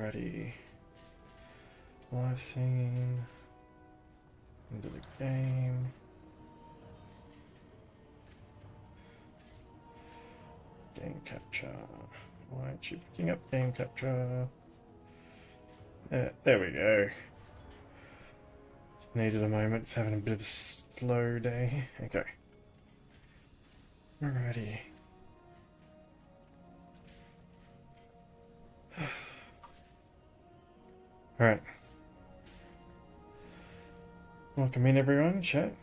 Alrighty. Live scene. Into the game. Game capture. Why aren't you picking up game capture? There we go. It's needed a moment. It's having a bit of a slow day. Okay. Alrighty. Alright. Welcome in everyone, chat.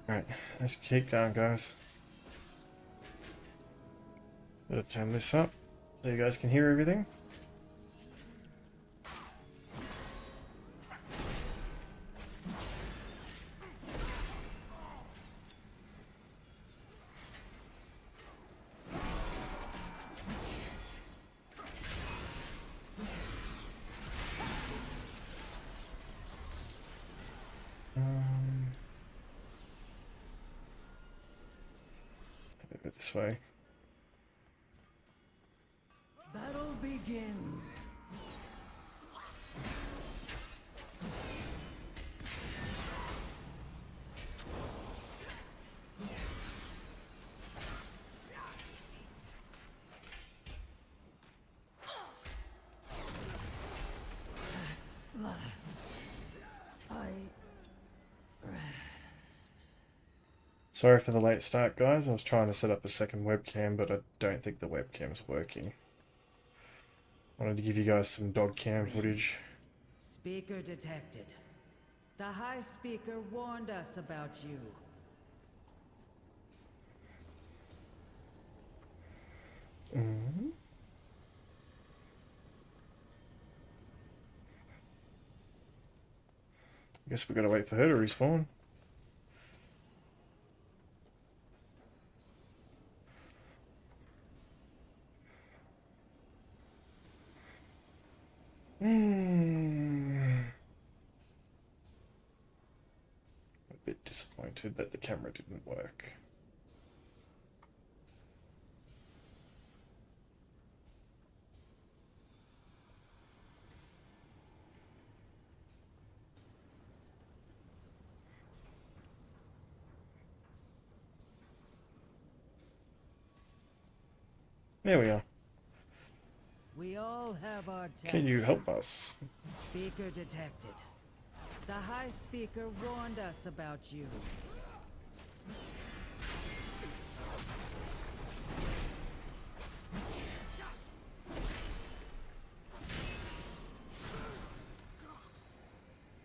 Alright, let's keep going, guys. Gotta turn this up so you guys can hear everything. Go this way. Battle begins. At last, I rest. Sorry for the late start, guys. I was trying to set up a second webcam, but I don't think the webcam's working. Wanted to give you guys some dog cam footage. Speaker detected. The High Speaker warned us about you. Guess we gotta wait for her to respawn. A bit disappointed that the camera didn't work. There we are. We all have our Can you help us? Speaker detected. The High Speaker warned us about you.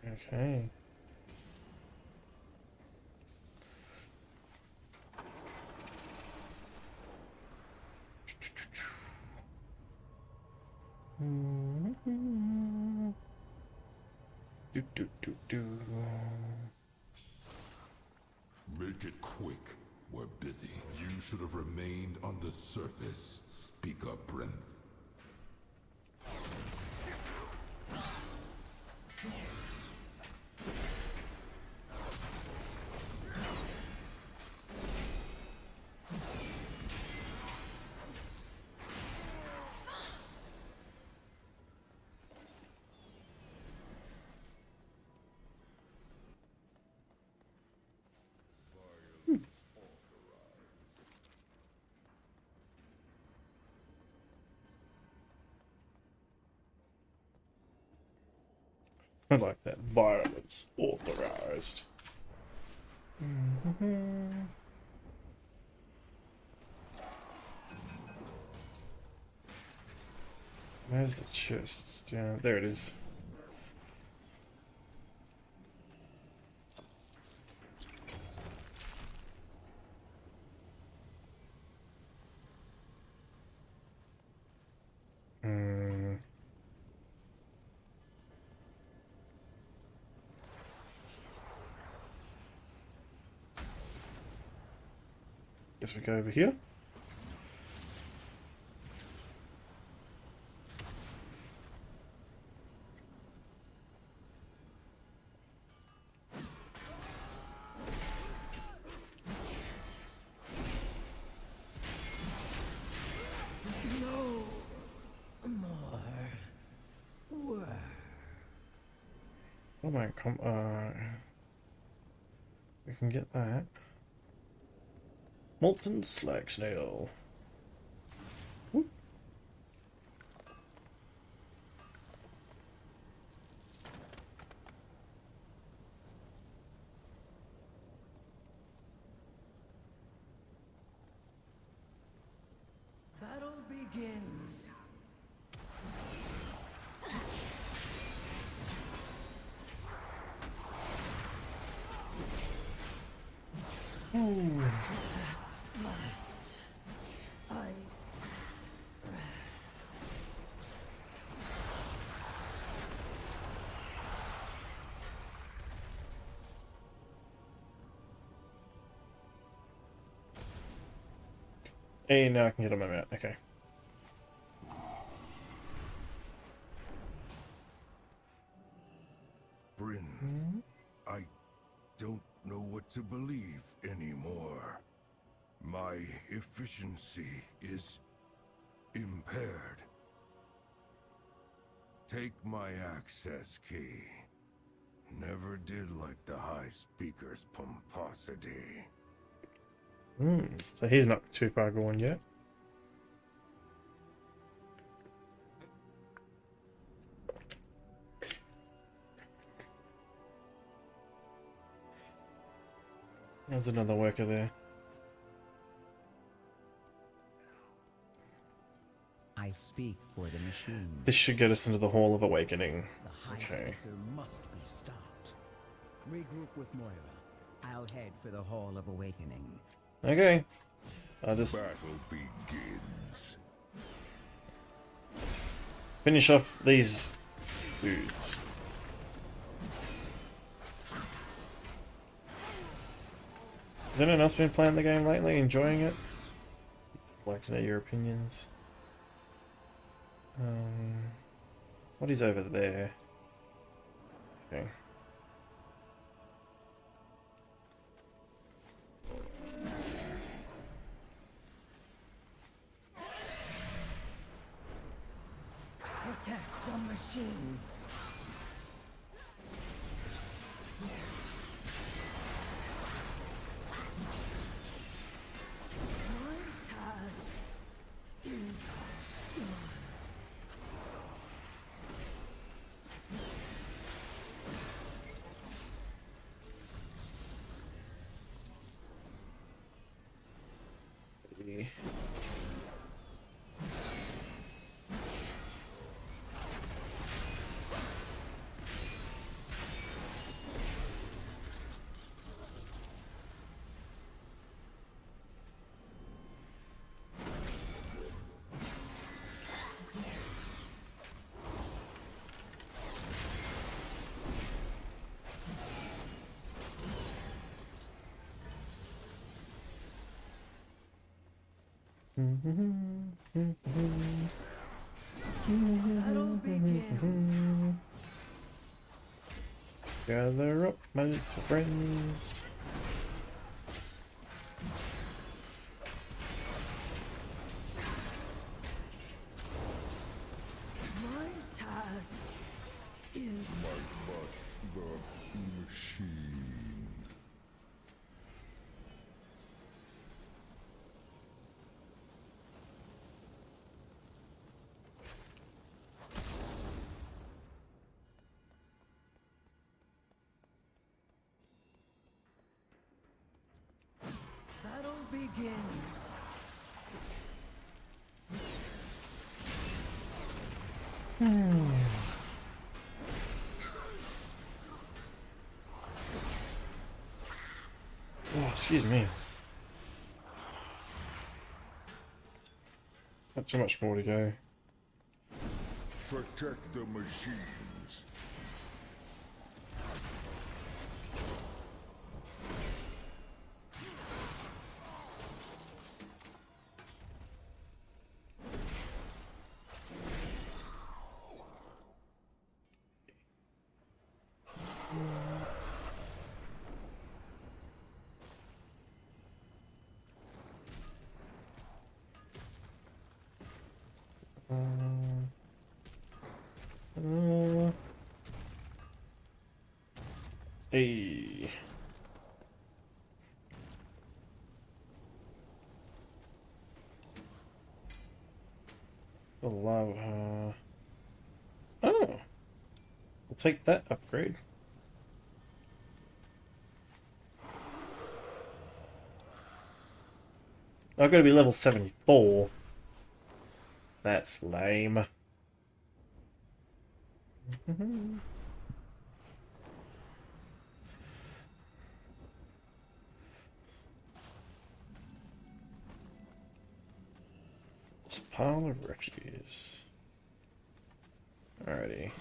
Okay. Do. Make it quick. We're busy. You should have remained on the surface, Speaker Brenth. I like that. Violence authorized. Where's the chest? Yeah, there it is. Guess we go over here. Oh my, we can get that. Molten slag snail. Whoop. Battle begins. Must I Hey, now I can get on my mount. Okay. Bryn, I don't know what to believe anymore. My efficiency is impaired. Take my access key. Never did like the High Speaker's pomposity. So he's not too far gone yet. There's another worker there. I speak for the machine. This should get us into the Hall of Awakening. The High Okay. Speaker must be stopped. Regroup with Moira. I'll head for the Hall of Awakening. Okay. I'll just Battle begins. finish off these dudes. Has anyone else been playing the game lately? Enjoying it? I'd like to know your opinions. What is over there? Okay. protect the machines? My task is done. Battle begins. Gather up, my little friends. My task is The machine. battle begins. Oh, excuse me. Not too much more to go. Protect the machines. Hey. The lava. Oh. We'll take that upgrade. I've got to be level 74. That's lame. This pile of refuse. Alrighty.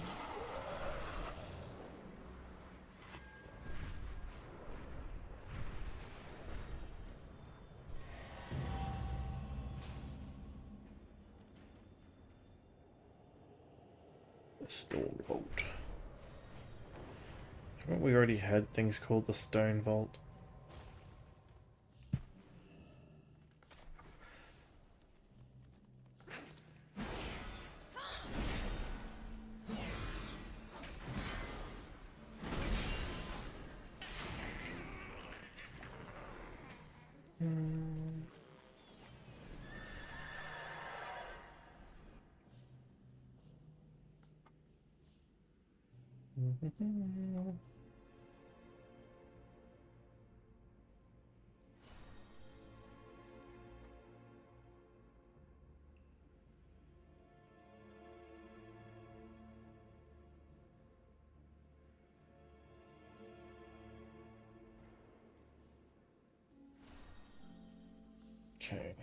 The Stone Vault. Haven't we already had things called the Stone Vault? Okay.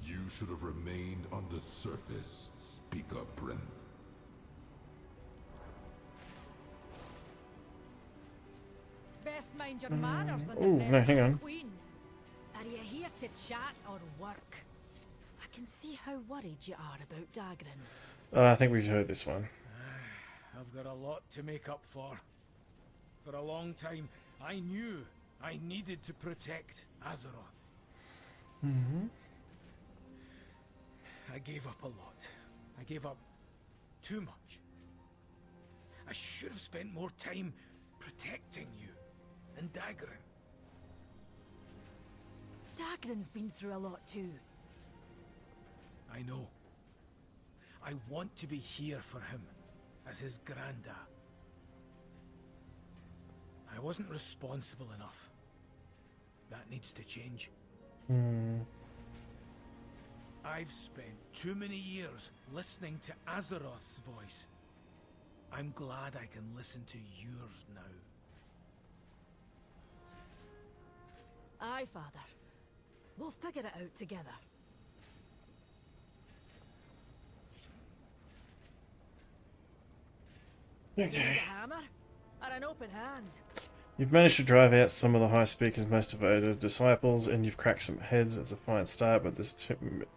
You should have remained on the surface, Speaker Brinth. Best mind your manners and Ooh, the no, hang on. Queen. Are you here to chat or work? I can see how worried you are about Dagran. I think we've heard this one. I've got a lot to make up for. For a long time, I knew I needed to protect Azeroth. Mm-hmm. I gave up a lot. I gave up too much. I should have spent more time protecting you and Dagran. Dagran's been through a lot too. I know. I want to be here for him, as his granda. I wasn't responsible enough. That needs to change. Hmm. I've spent too many years listening to Azeroth's voice. I'm glad I can listen to yours now. Aye, Father. We'll figure it out together. You need a hammer? Or an open hand? You've managed to drive out some of the High Speaker's most devoted disciples, and you've cracked some heads. It's a fine start, but there's too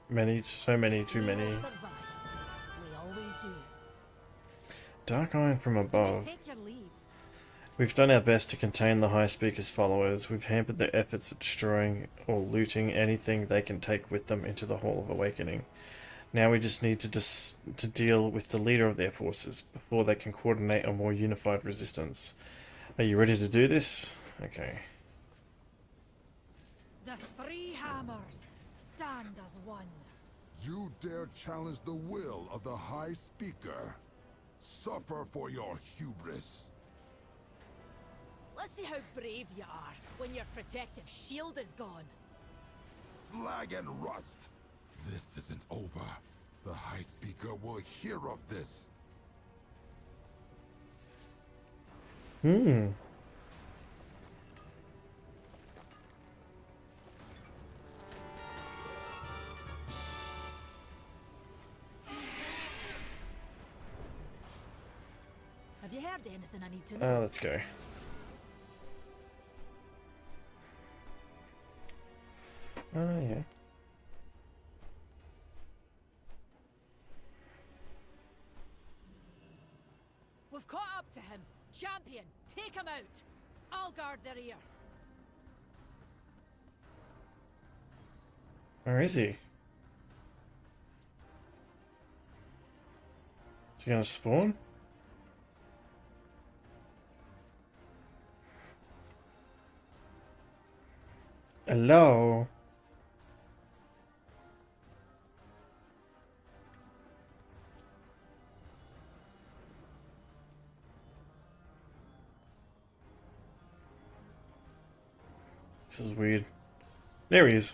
many, too many. We will survive. We always do. Dark Iron from above. Take your leave. We've done our best to contain the High Speaker's followers. We've hampered their efforts at destroying or looting anything they can take with them into the Hall of Awakening. Now we just need to deal with the leader of their forces before they can coordinate a more unified resistance. Are you ready to do this? Okay. The three hammers stand as one. You dare challenge the will of the High Speaker? Suffer for your hubris. Let's see how brave you are when your protective shield is gone. Slag and rust! This isn't over. The High Speaker will hear of this. Hmm. Have you heard anything I need to know? Let's go. Yeah. We've caught up to him. Champion, take him out. I'll guard the rear. Where is he? Is he gonna spawn? Hello? This is weird. There he is.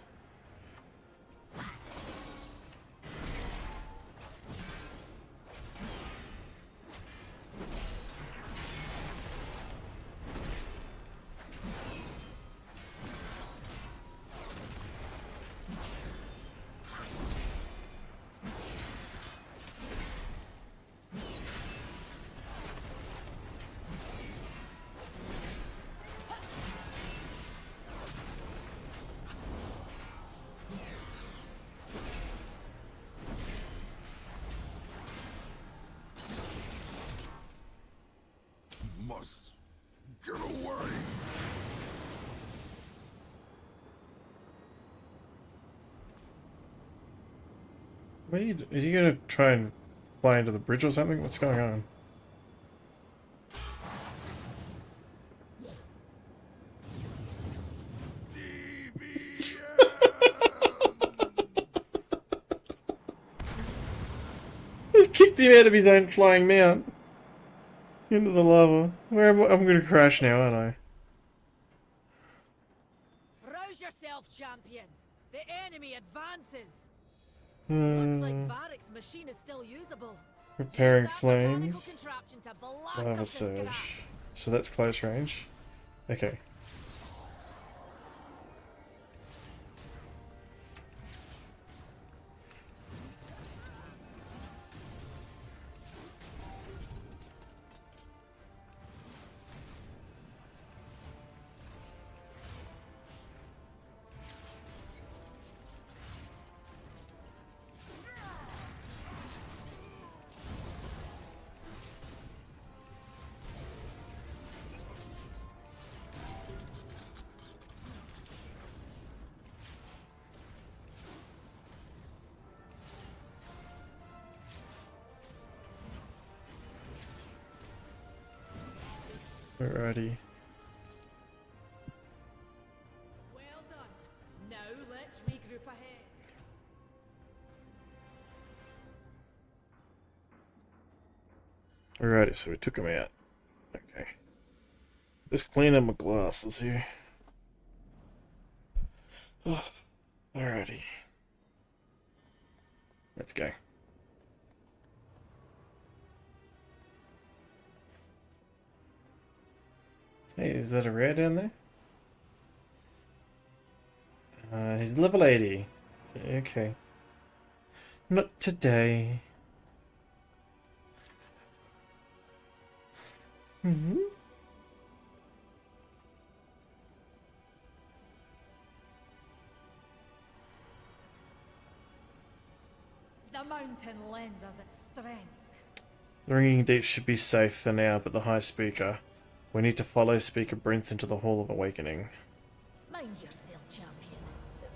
Must get away. What are you, is he gonna try and fly into the bridge or something? What's going on? Just kicked him out of his own flying mount. Into the lava. Where am I? I'm gonna crash now, aren't I? Rouse yourself, champion. The enemy advances. Looks like Varric's machine is still usable. Preparing Use that mechanical flames. contraption to blast Lava them to scrap. surge. So that's close range. Okay. Alrighty. Well done. Now let's regroup ahead. Alrighty, so we took him out. Okay. Let's clean up my glasses here. Oh, alrighty. Let's go. Hey, is that a rare down there? He's level 80. Okay. Not today. Hmm. The mountain lends us its strength. The Ringing Deep should be safe for now, but the High Speaker. We need to follow Speaker Brinth into the Hall of Awakening. Mind yourself, champion.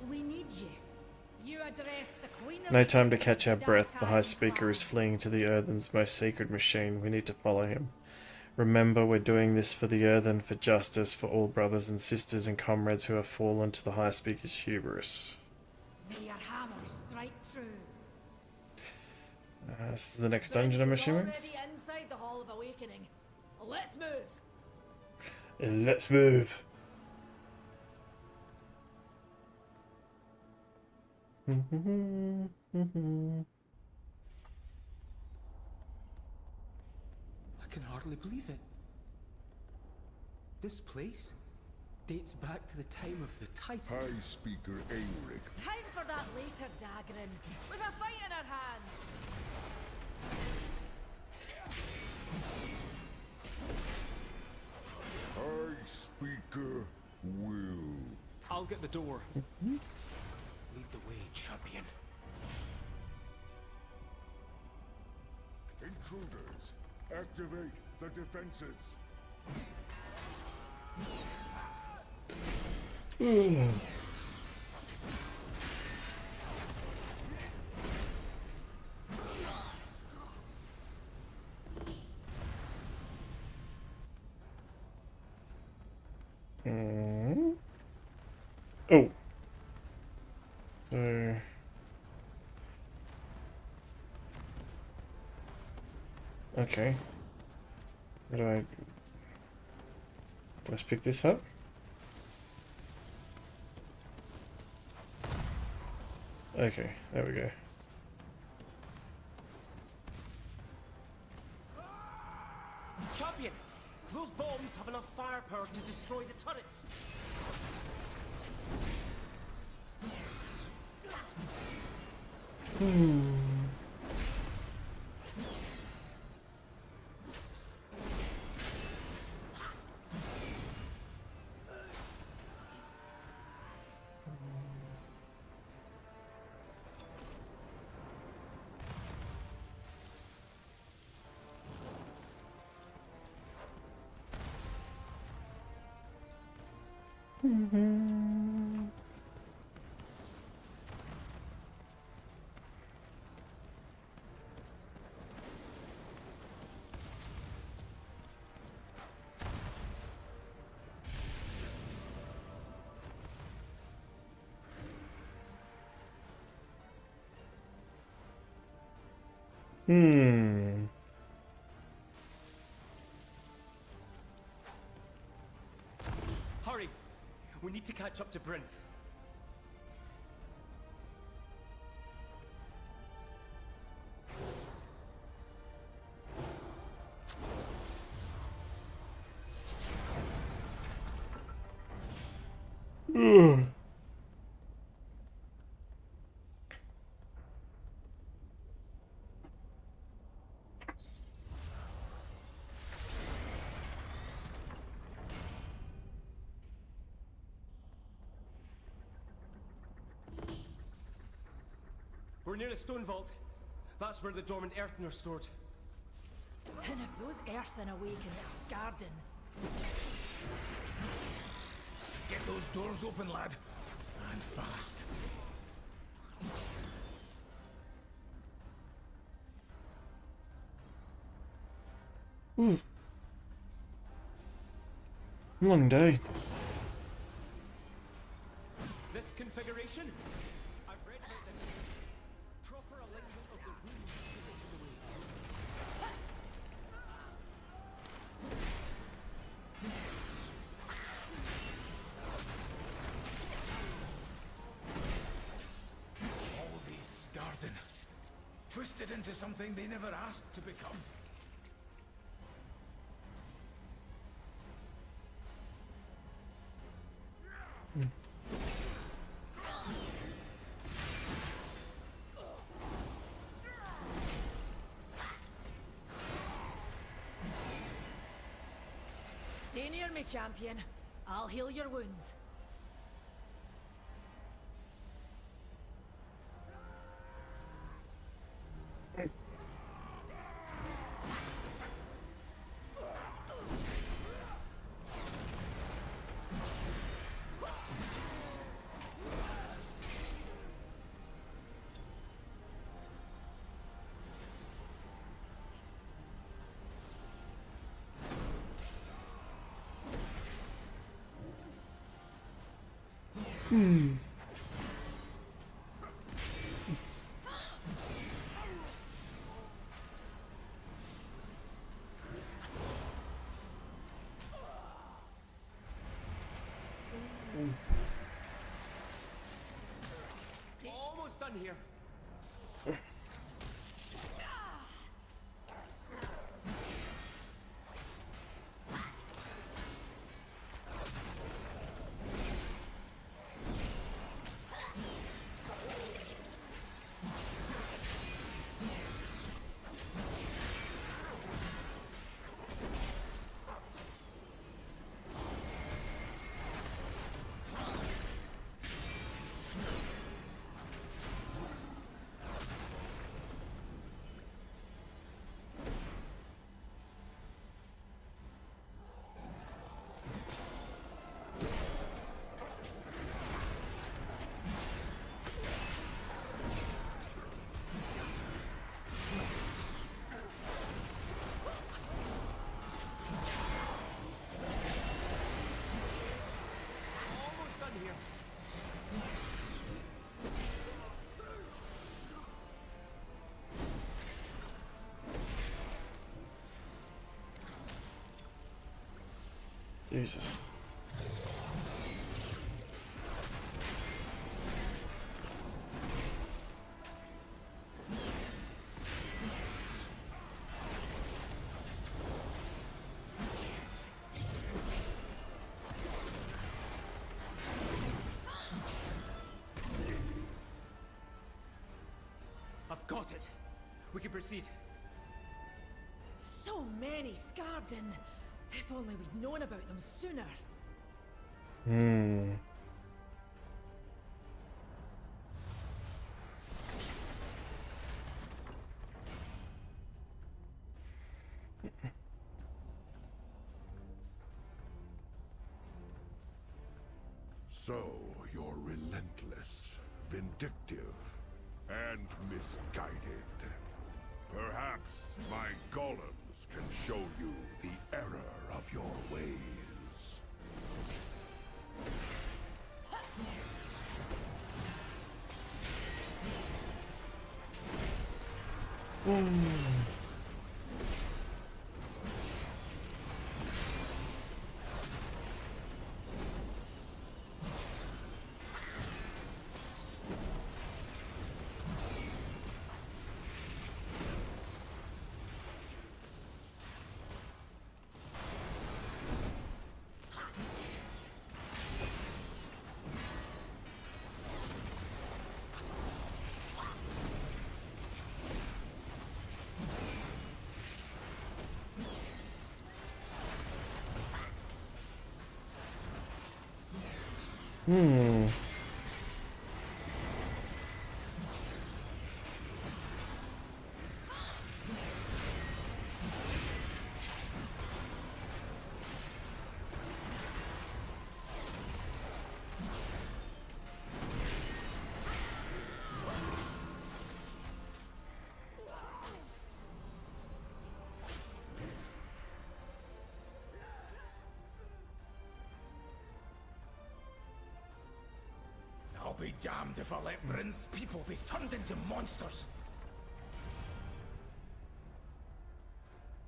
We need you. You address the Queen of No the time to Kingdom catch our of breath. The High Darkheim Speaker is Clan. fleeing to the Earthen's most sacred machine. We need to follow him. Remember, we're doing this for the Earthen, for justice, for all brothers and sisters and comrades who have fallen to the High Speaker's hubris. May your hammer strike true. This is the next dungeon, I'm Brinth is assuming? already inside the Hall of Awakening. Let's move. Let's move. I can hardly believe it. This place dates back to the time of the Titan. High Speaker Aelric. Time for that later, Dagrin. With a fight in our hands. High Speaker will. I'll get the door. Lead the way, champion. Intruders, activate the defenses. Okay. Where do I... Do I just pick this up? Okay, there we go. Champion! Those bombs have enough firepower to destroy the turrets. Hmm. Hurry! We need to catch up to Brinth. We're near a stone vault. That's where the dormant earthen are stored. And if those earthen awaken at Scarden, Get those doors open, lad. And fast. Long day. This configuration? I've read about this. Proper alignment of the runes in the way. All these Scarden. Twisted into something they never asked to become. stay near me, champion. I'll heal your wounds. Almost done here. Jesus. I've got it. We can proceed. So many Scarden. If only we'd known about them sooner. Hmm. So, you're relentless, vindictive, and misguided. Perhaps my golems can show you the error of your ways. Hmm. I'll be damned if I let Bryn's people be turned into monsters.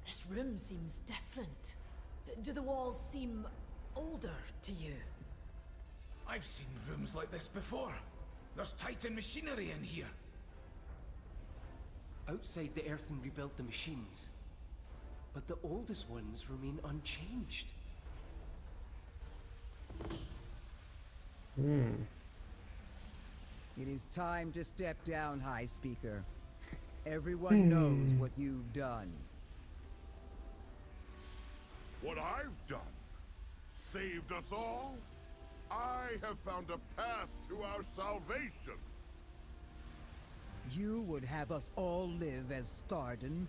This room seems different. Do the walls seem older to you? I've seen rooms like this before. There's Titan machinery in here. Outside the Earthen rebuilt the machines, but the oldest ones remain unchanged. It is time to step down, High Speaker. Everyone knows what you've done. What I've done? Saved us all? I have found a path to our salvation. You would have us all live as Skarden?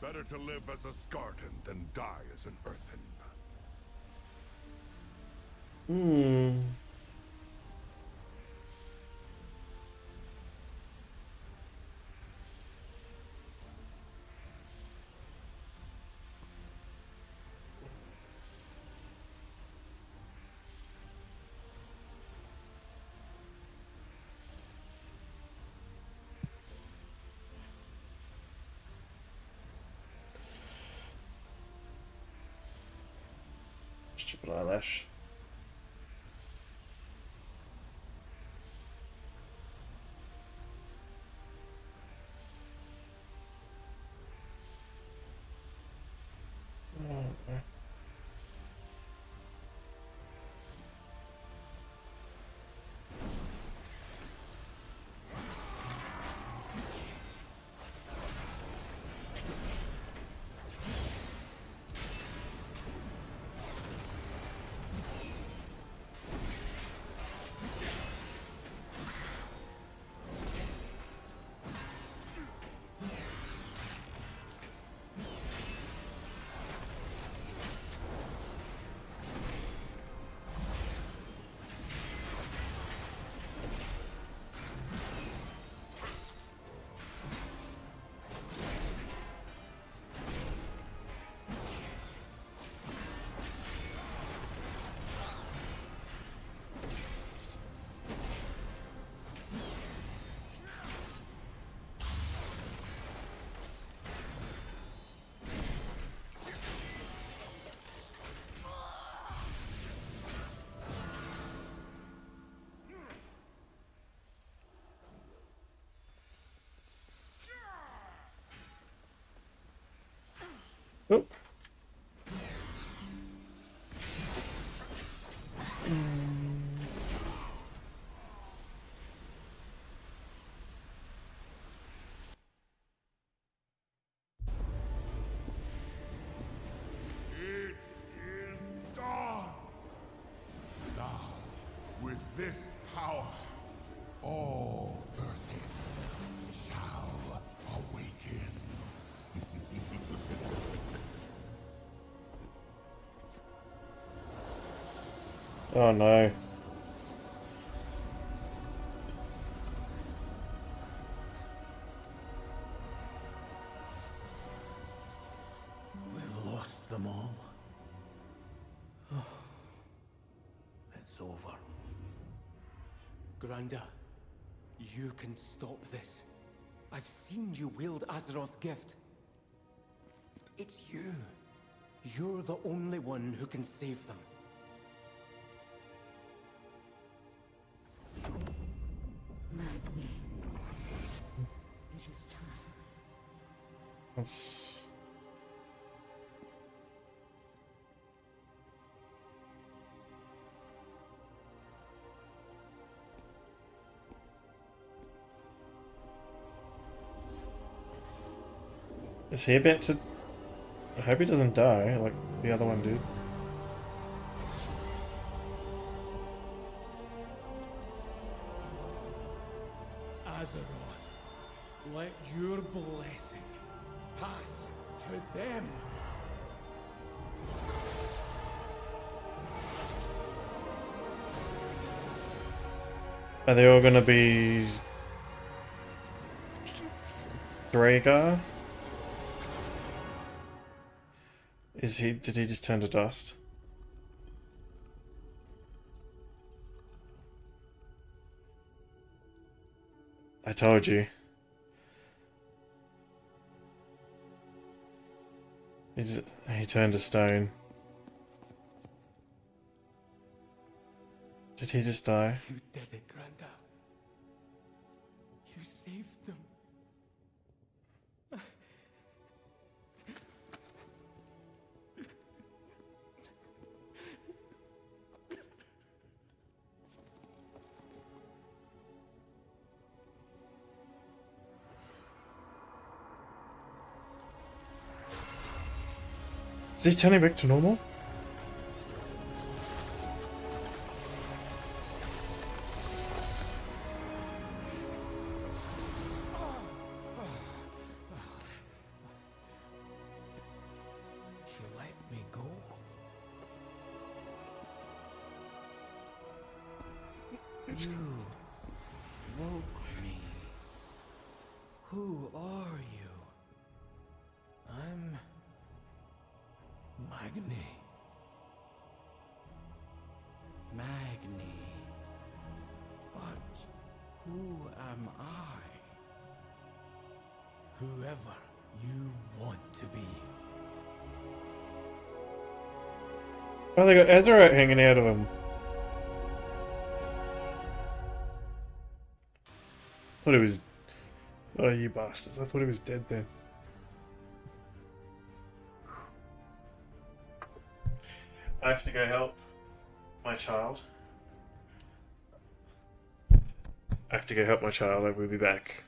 Better to live as a Skartan than die as an Earthen. Hmm. Stupid eyelash. Oh. It is done. Now, with this power, all Earthen shall awaken. Oh no. We've lost them all. It's over. Granda, you can stop this. I've seen you wield Azeroth's gift. It's you. You're the only one who can save them. Magni. It is time. That's... Is he about to... I hope he doesn't die like the other one did. Azeroth, let your blessing pass to them. Are they all gonna be... Dragar? Is he... Did he just turn to dust? I told you. He turned to stone. Did he just die? You did it, Granda. You saved them. Is he turning back to normal? She let me go. You woke me. Who are you? I'm Magni. Magni. But who am I? Whoever you want to be. Oh, they got Ezra hanging out of him. Thought he was... Oh, you bastards. I thought he was dead then. I have to go help my child. I have to go help my child. I will be back.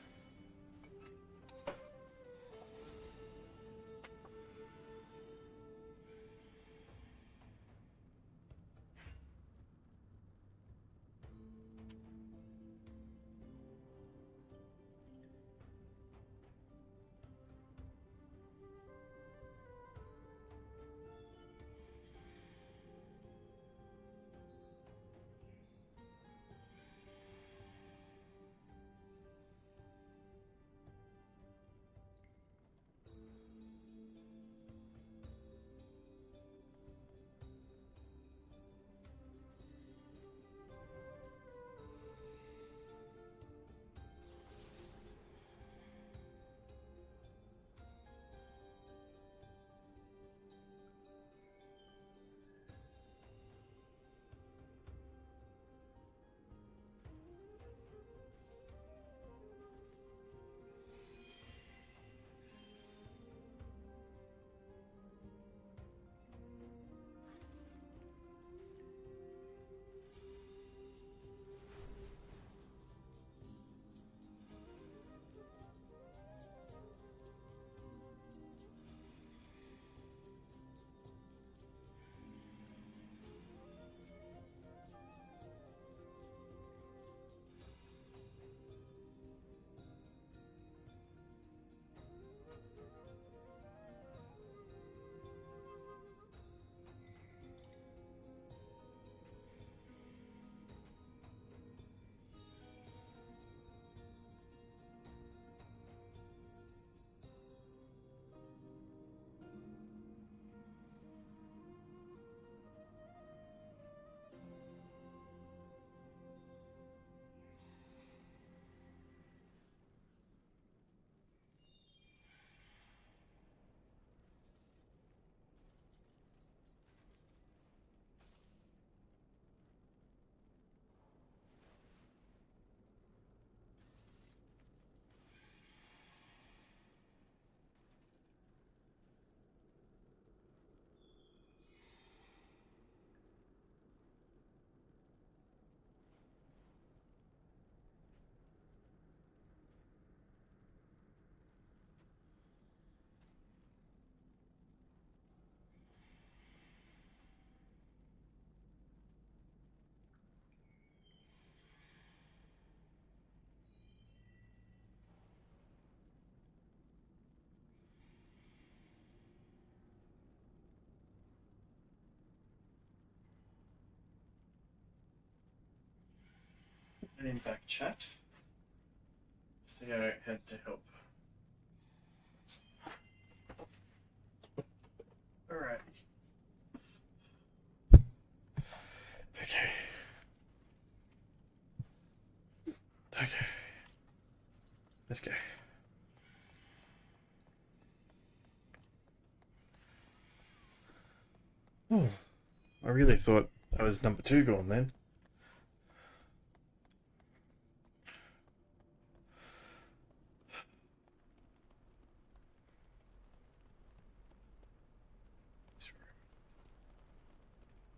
And in fact, chat. Theo had to help. Alright. Okay. Okay. Let's go. Oh, I really thought I was number 2 gone then.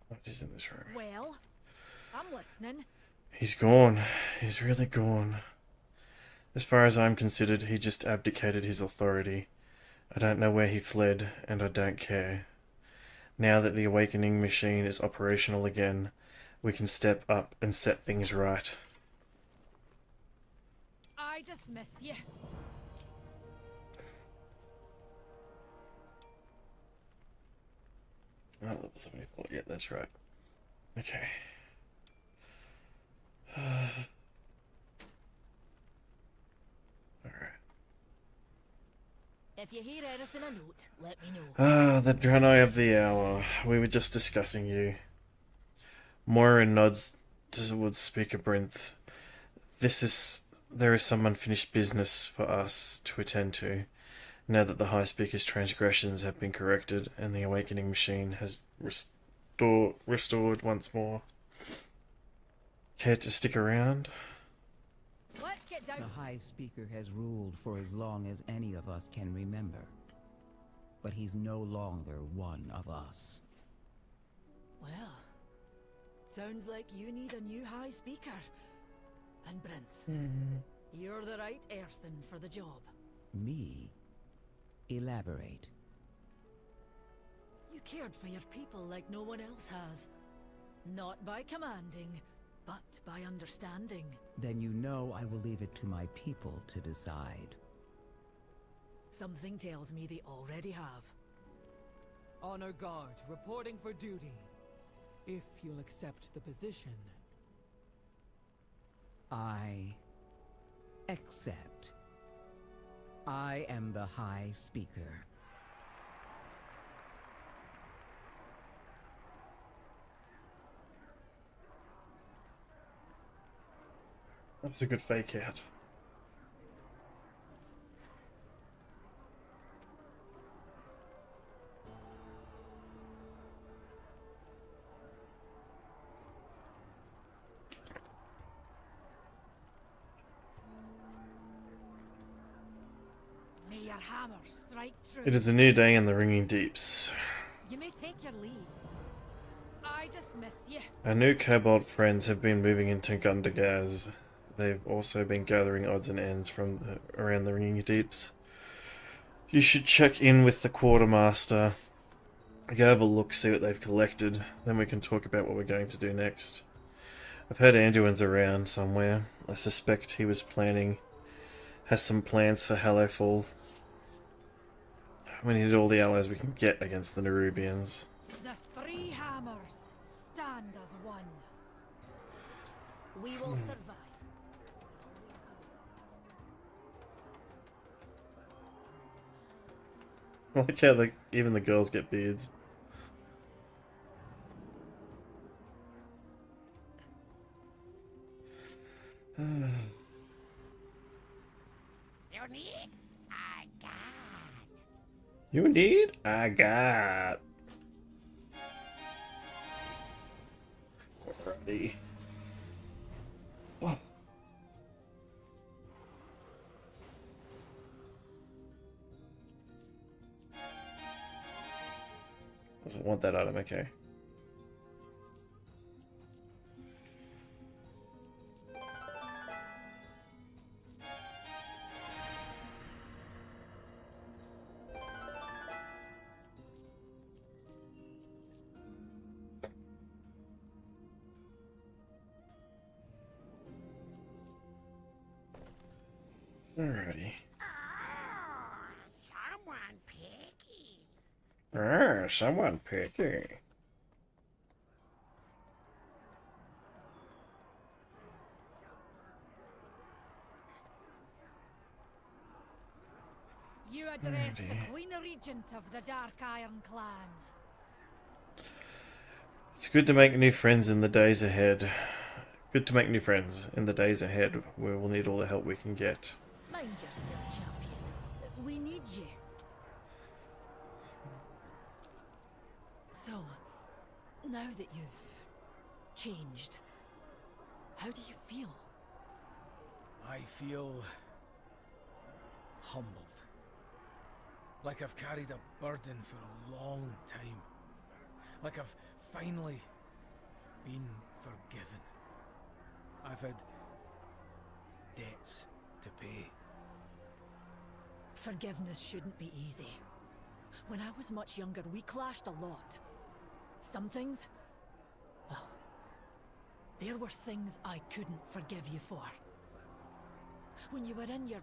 What is in this room? Well, I'm listening. He's gone. He's really gone. As far as I'm considered, he just abdicated his authority. I don't know where he fled, and I don't care. Now that the awakening machine is operational again, we can step up and set things right. I dismiss you. Oh, level 74. Yeah, that's right. Okay. Alright. If you hear anything of note, let me know. Ah, the Draenei of the Hour. We were just discussing you. Moira nods towards Speaker Brinth. There is some unfinished business for us to attend to, now that the High Speaker's transgressions have been corrected and the awakening machine has restored once more. Care to stick around? Let's get down. The High Speaker has ruled for as long as any of us can remember. But he's no longer one of us. Well, sounds like you need a new High Speaker. And Brinth, you're the right earthen for the job. Me? Elaborate. You cared for your people like no one else has. Not by commanding, but by understanding. Then you know I will leave it to my people to decide. Something tells me they already have. Honor Guard, reporting for duty. If you'll accept the position. I accept. I am the High Speaker. That was a good fake out. May your hammer strike true. It is a new day in the Ringing Deeps. You may take your leave. I dismiss you. Our new Kobold friends have been moving into Gundagaz. They've also been gathering odds and ends from around the Ringing Deeps. You should check in with the Quartermaster. Go have a look, see what they've collected. Then we can talk about what we're going to do next. I've heard Anduin's around somewhere. I suspect he has some plans for Hallowfall. We need all the allies we can get against the Nerubians. The three hammers stand as one. We will survive. I like how even the girls get beards. You need? I got. Alrighty. Oh. Doesn't want that item, okay. Alrighty. Someone picky. Someone picky. You address dear. the Queen Regent of the Dark Iron Clan. It's good to make new friends in the days ahead. Good to make new friends in the days ahead, where we'll need all the help we can get. Mind yourself, champion. We need you. So, now that you've changed, how do you feel? I feel humbled. Like I've carried a burden for a long time. Like I've finally been forgiven. I've had debts to pay. Forgiveness shouldn't be easy. When I was much younger, we clashed a lot. Some things, well, there were things I couldn't forgive you for. When you were in your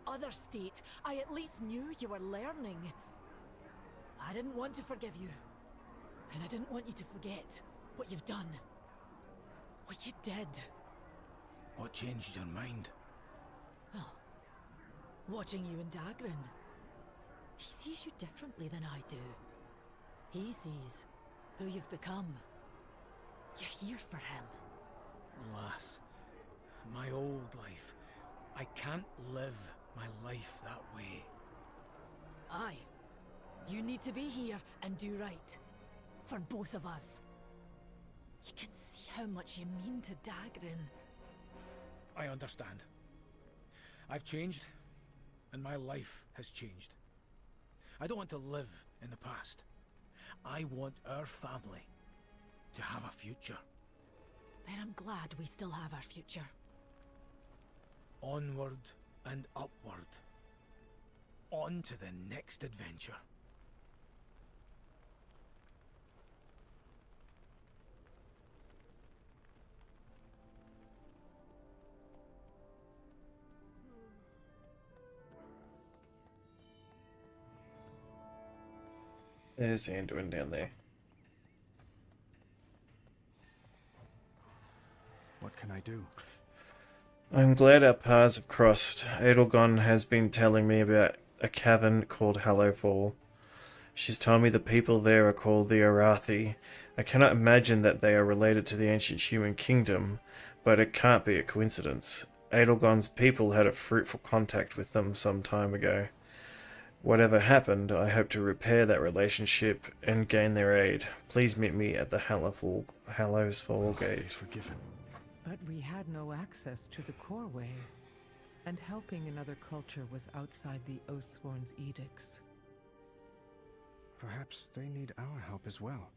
other state, I at least knew you were learning. I didn't want to forgive you. And I didn't want you to forget what you've done. What you did. What changed your mind? Well, watching you and Dagran. He sees you differently than I do. He sees who you've become. You're here for him. Lass, my old life. I can't live my life that way. Aye. You need to be here and do right. For both of us. You can see how much you mean to Dagran. I understand. I've changed, and my life has changed. I don't want to live in the past. I want our family to have a future. Then I'm glad we still have our future. Onward and upward. On to the next adventure. There's Anduin down there. What can I do? I'm glad our paths have crossed. Edelgon has been telling me about a cavern called Hallowfall. She's told me the people there are called the Arathi. I cannot imagine that they are related to the ancient human kingdom, but it can't be a coincidence. Edelgon's people had a fruitful contact with them some time ago. Whatever happened, I hope to repair that relationship and gain their aid. Please meet me at the Hallowfall Gate. Forgiven. But we had no access to the core way, and helping another culture was outside the Oathsworn's edicts. Perhaps they need our help as well.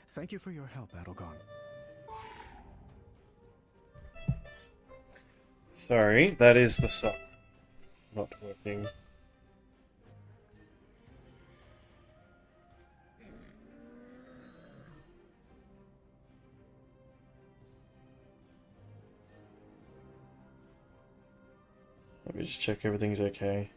Thank you for your help, Edelgon. Sorry, that is the sock not working. Let me just check everything's okay.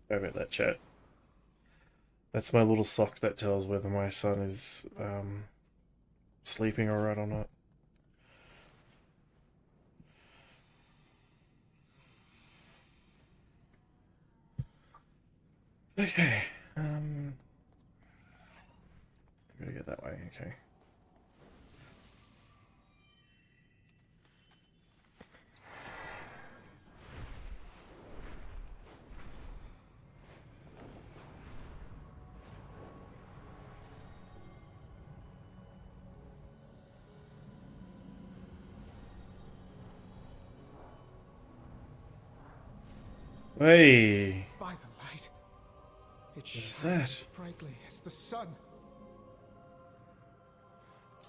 Sorry about that, chat. That's my little sock that tells whether my son is sleeping alright or not. Okay. that way, okay. Hey, By the light, it what's shines that? as brightly as the sun.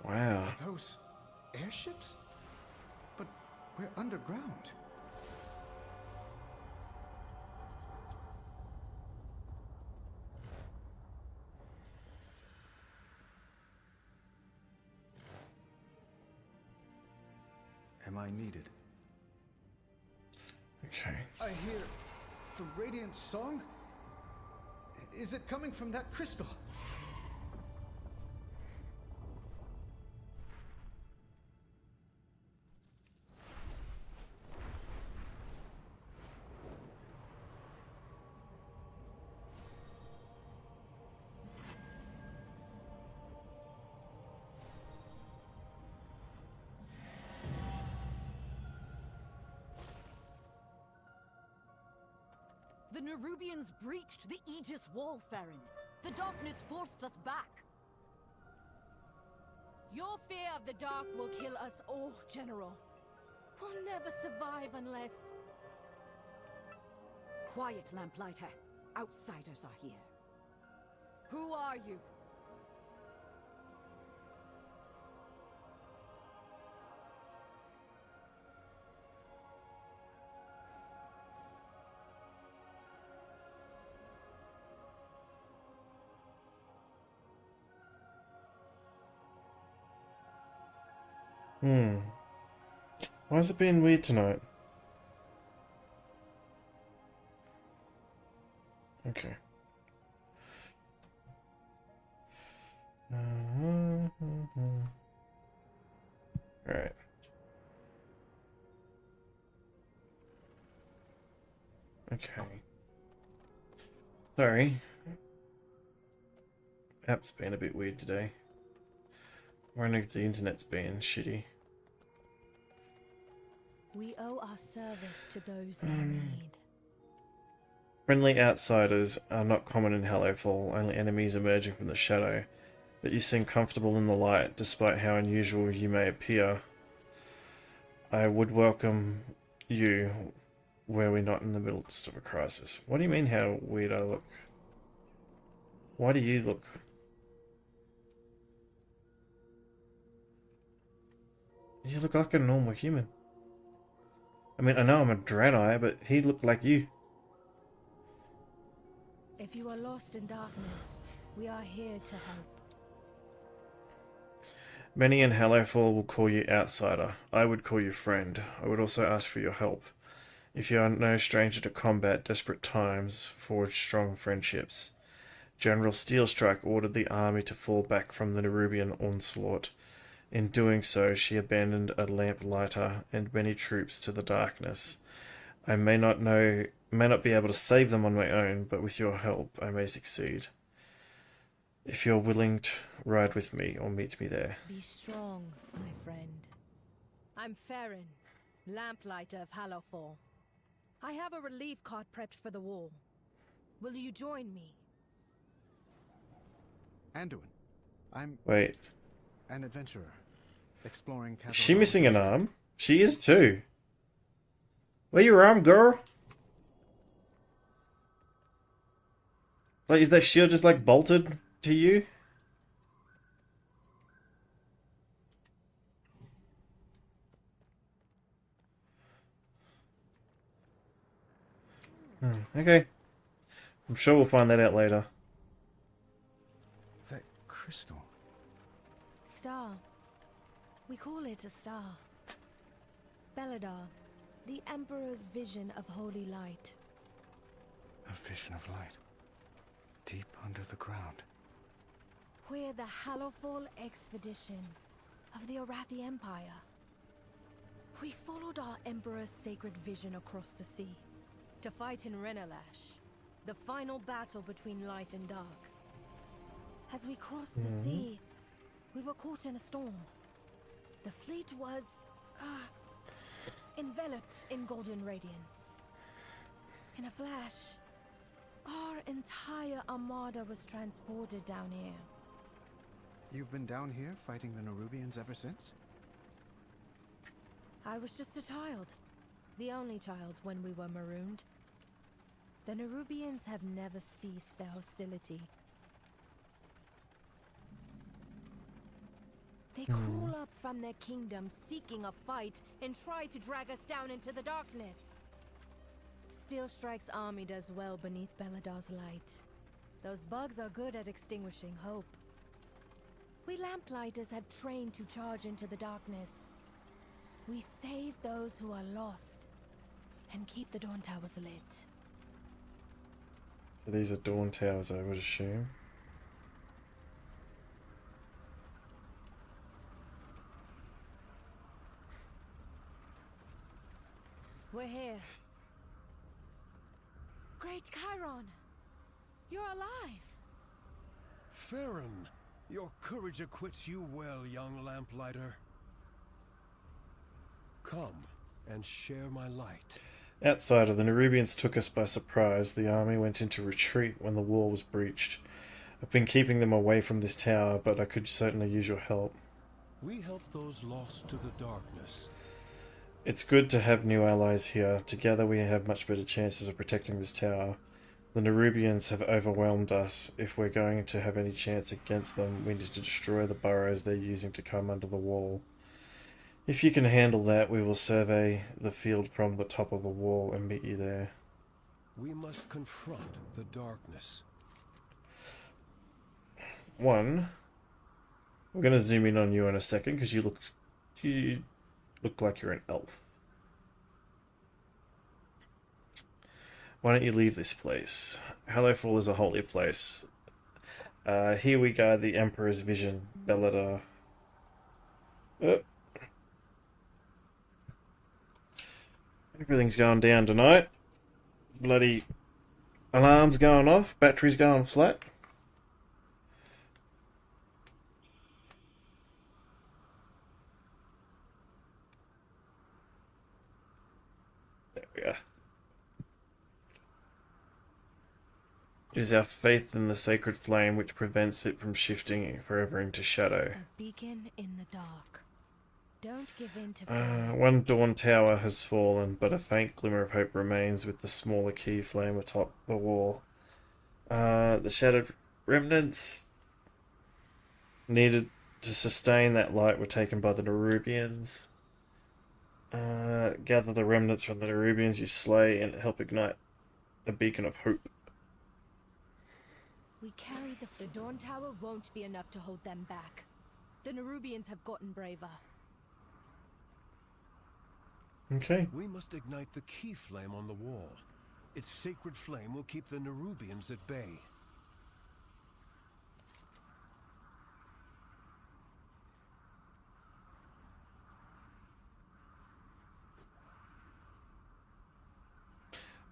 Wow. Are those airships? But we're underground. Am I needed? Okay. I hear the radiant song. Is it coming from that crystal? The Nerubians breached the Aegis Wall, Farron. The darkness forced us back. Your fear of the dark will kill us all, General. We'll never survive unless... Quiet, Lamplighter. Outsiders are here. Who are you? Why is it being weird tonight? Okay. Alright. Okay. Sorry. App's been a bit weird today. I wonder if the internet's being shitty. We owe our service to those in need. Friendly outsiders are not common in Hallowfall, only enemies emerging from the shadow. But you seem comfortable in the light, despite how unusual you may appear. I would welcome you were we not in the midst of a crisis. What do you mean how weird I look? Why do you look? You look like a normal human. I mean, I know I'm a Draenei, but he looked like you. If you are lost in darkness, we are here to help. Many in Hallowfall will call you outsider. I would call you friend. I would also ask for your help. If you are no stranger to combat, desperate times forge strong friendships. General Steelstrike ordered the army to fall back from the Nerubian onslaught. In doing so, she abandoned a lamplighter and many troops to the darkness. I may not be able to save them on my own, but with your help, I may succeed. If you're willing to ride with me or meet me there. Be strong, my friend. I'm Farron, Lamplighter of Hallowfall. I have a relief cart prepped for the wall. Will you join me? Anduin. I'm Wait. an adventurer, exploring Is she missing an arm? She is too. Where your arm, girl? Like, is that shield just like bolted to you? Okay. I'm sure we'll find that out later. That crystal. Star. We call it a star. Belladar, the Emperor's vision of holy light. A vision of light. Deep under the ground. We're the Hallowfall expedition of the Arathi Empire. We followed our Emperor's sacred vision across the sea to fight in Renalash, the final battle between light and dark. As we crossed the sea, We were caught in a storm. The fleet was, enveloped in golden radiance. In a flash, our entire armada was transported down here. You've been down here fighting the Nerubians ever since? I was just a child. The only child when we were marooned. The Nerubians have never ceased their hostility. They crawl up from their kingdom seeking a fight and try to drag us down into the darkness. Steel Strike's army does well beneath Beladar's light. Those bugs are good at extinguishing hope. We Lamplighters have trained to charge into the darkness. We save those who are lost and keep the Dawn Towers lit. So these are Dawn Towers, I would assume. We're here. Great Chiron! You're alive! Farron, your courage acquits you well, young lamplighter. Come and share my light. Outsider, the Nerubians took us by surprise. The army went into retreat when the wall was breached. I've been keeping them away from this tower, but I could certainly use your help. We help those lost to the darkness. It's good to have new allies here. Together we have much better chances of protecting this tower. The Nerubians have overwhelmed us. If we're going to have any chance against them, we need to destroy the burrows they're using to come under the wall. If you can handle that, we will survey the field from the top of the wall and meet you there. We must confront the darkness. One, we're going to zoom in on you in a second because you look like you're an elf. Why don't you leave this place? Hallowfall is a holy place. Here we guide the Emperor's vision, Beladar. Everything's going down tonight. Bloody alarm's going off, battery's going flat. There we are. It is our faith in the sacred flame which prevents it from shifting forever into shadow. A beacon in the dark. Don't give in to fear. One Dawn Tower has fallen, but a faint glimmer of hope remains with the smaller key flame atop the wall. The shattered remnants needed to sustain that light were taken by the Nerubians. Gather the remnants from the Nerubians you slay and help ignite a beacon of hope. We carry the Dawn Tower won't be enough to hold them back. The Nerubians have gotten braver. Okay. We must ignite the key flame on the wall. Its sacred flame will keep the Nerubians at bay.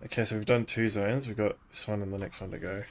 Okay, so we've done 2 zones. We've got this one and the next one to go.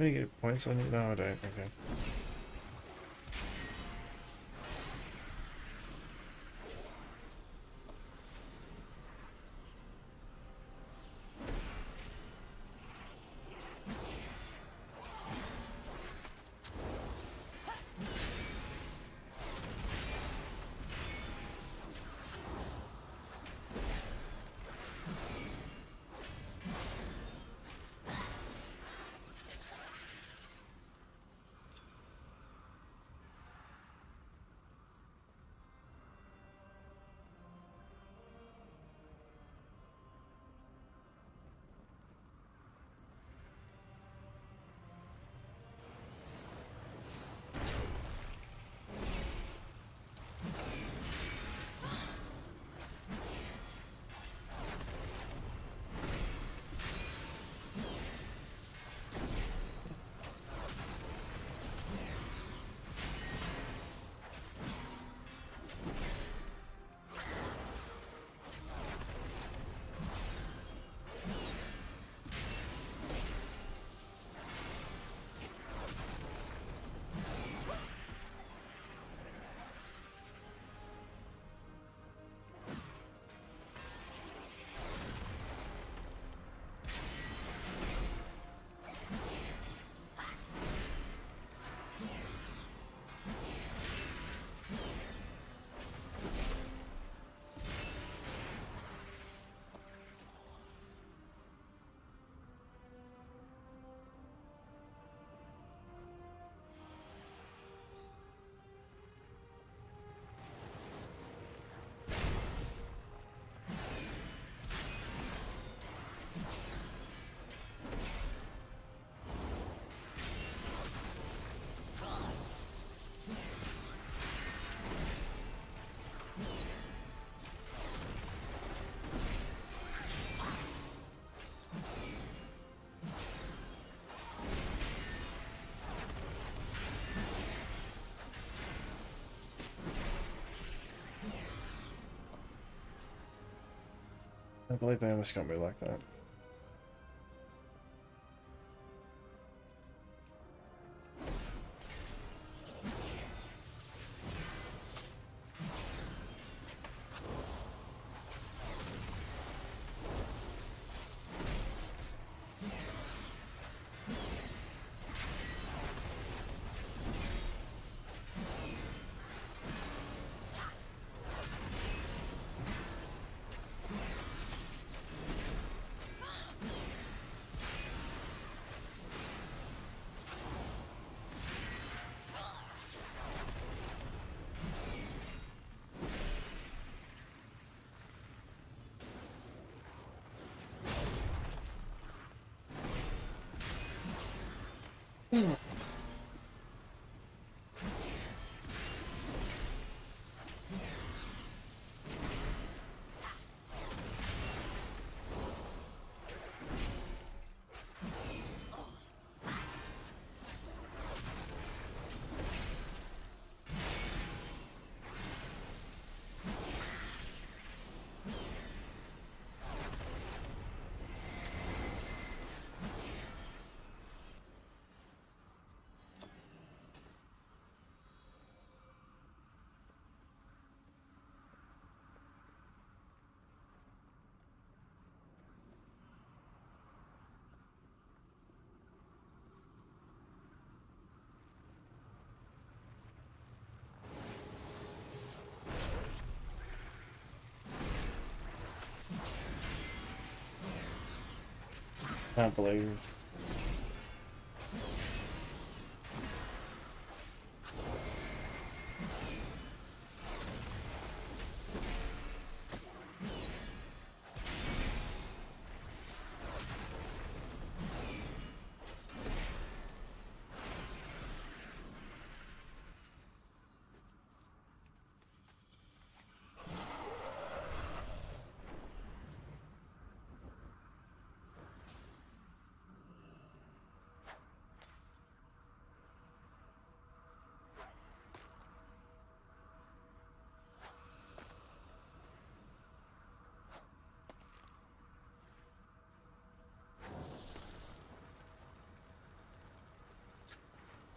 Do you get points on you? No, I don't. Okay. I believe they almost got me like that. Can't believe.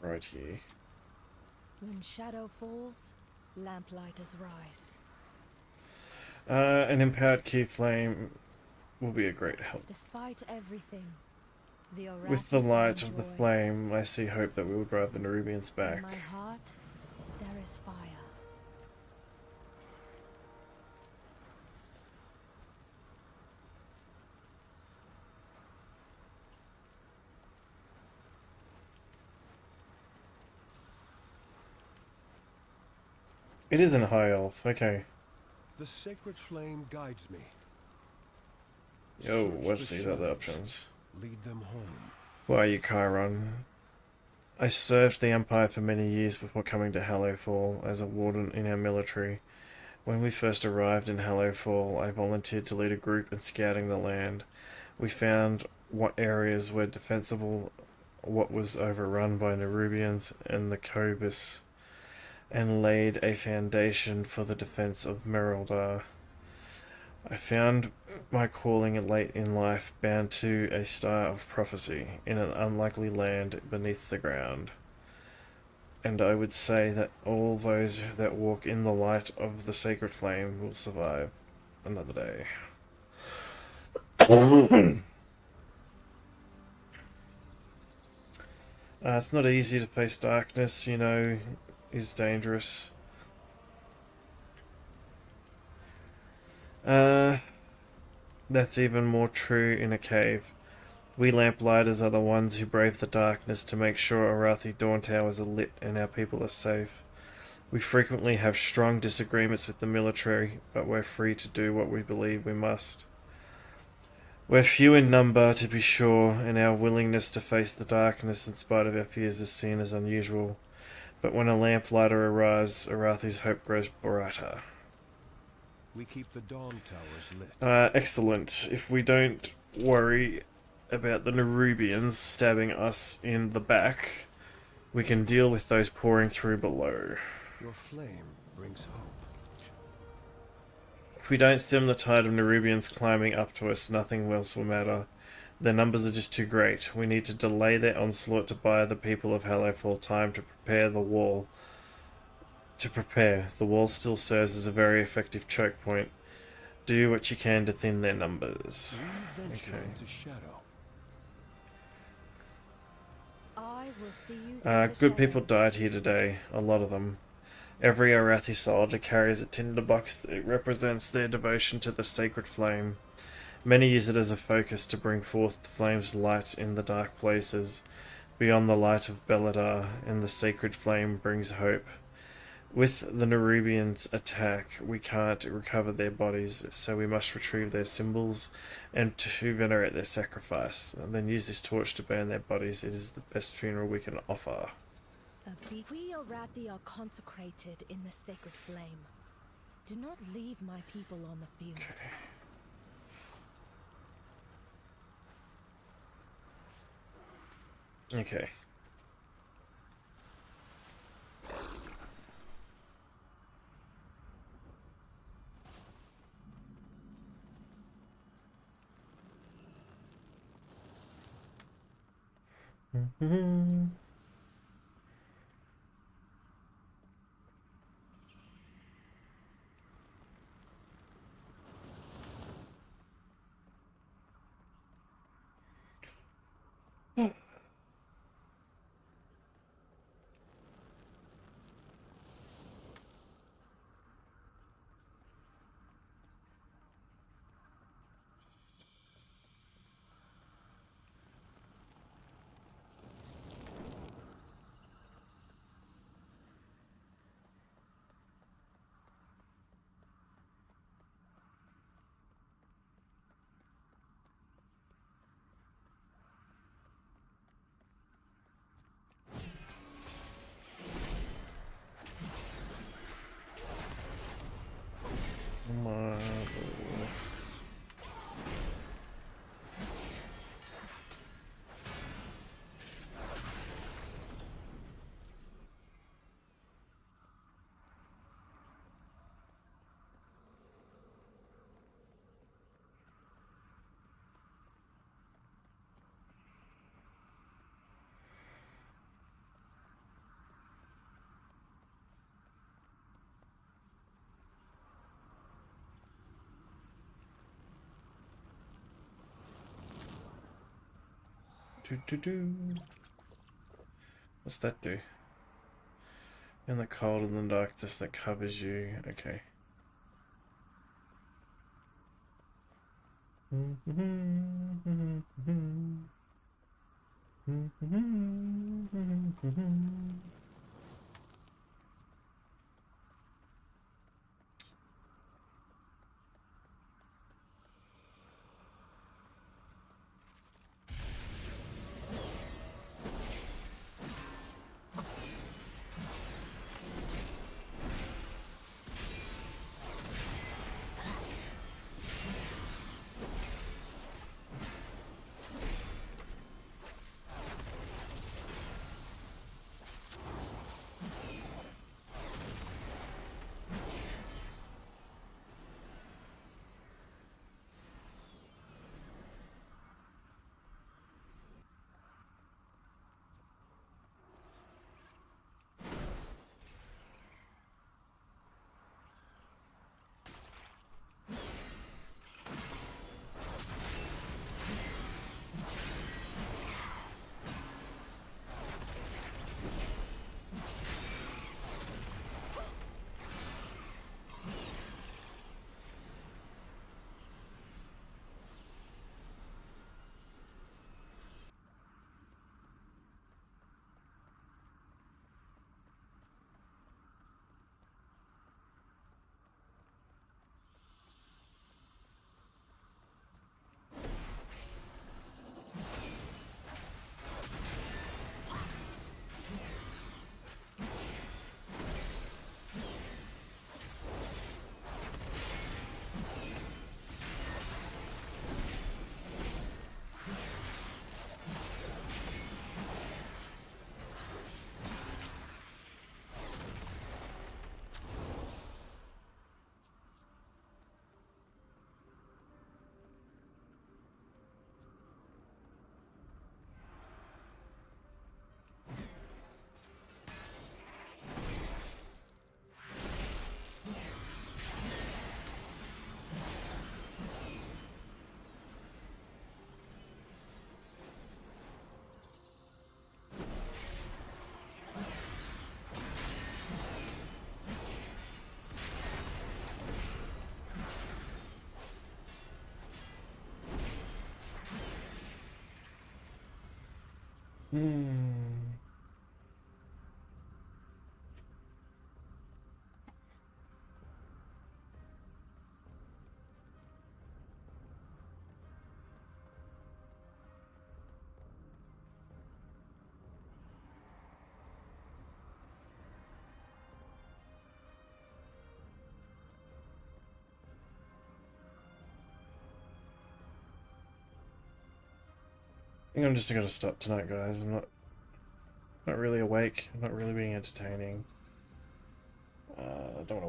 right here. When shadow falls, lamplighters rise. An empowered key flame will be a great help. Despite everything, the With the Arathi light find of the joy. flame, I see hope that we will drive the Nerubians In back. my heart, there is fire. It is in High Elf, okay. The sacred flame guides me. Yo, Search let's the see the other shadows. options. Lead them home. Who are you, Chiron? I served the Empire for many years before coming to Hallowfall as a warden in our military. When we first arrived in Hallowfall, I volunteered to lead a group in scouting the land. We found what areas were defensible, what was overrun by Nerubians and the Cobus, and laid a foundation for the defense of Merildar. I found my calling late in life, bound to a star of prophecy in an unlikely land beneath the ground. And I would say that all those that walk in the light of the sacred flame will survive another day. It's not easy to face darkness, you know, is dangerous. That's even more true in a cave. We lamplighters are the ones who brave the darkness to make sure Arathi Dawn Towers are lit and our people are safe. We frequently have strong disagreements with the military, but we're free to do what we believe we must. We're few in number, to be sure, and our willingness to face the darkness in spite of our fears is seen as unusual. But when a lamplighter arrives, Arathi's hope grows brighter. We keep the Dawn Towers lit. Excellent. If we don't worry about the Nerubians stabbing us in the back, we can deal with those pouring through below. Your flame brings hope. If we don't stem the tide of Nerubians climbing up to us, nothing else will matter. Their numbers are just too great. We need to delay their onslaught to buy the people of Hallowfall time to prepare the wall. The wall still serves as a very effective choke point. Do what you can to thin their numbers. Venture into shadow. I will see you in the Good people shadow. died here today, a lot of them. Every Arathi soldier carries a tinderbox that represents their devotion to the sacred flame. Many use it as a focus to bring forth the flame's light in the dark places. Beyond the light of Beledar, and the sacred flame brings hope. With the Nerubians' attack, we can't recover their bodies, so we must retrieve their symbols and to venerate their sacrifice, and then use this torch to burn their bodies. It is the best funeral we can offer. We Arathi are consecrated in the sacred flame. Do not leave my people on the field. Okay. What's that do? In the cold and the darkness that covers you. Okay. I think I'm just gonna stop tonight, guys. I'm not really awake. I'm not really being entertaining. I don't want to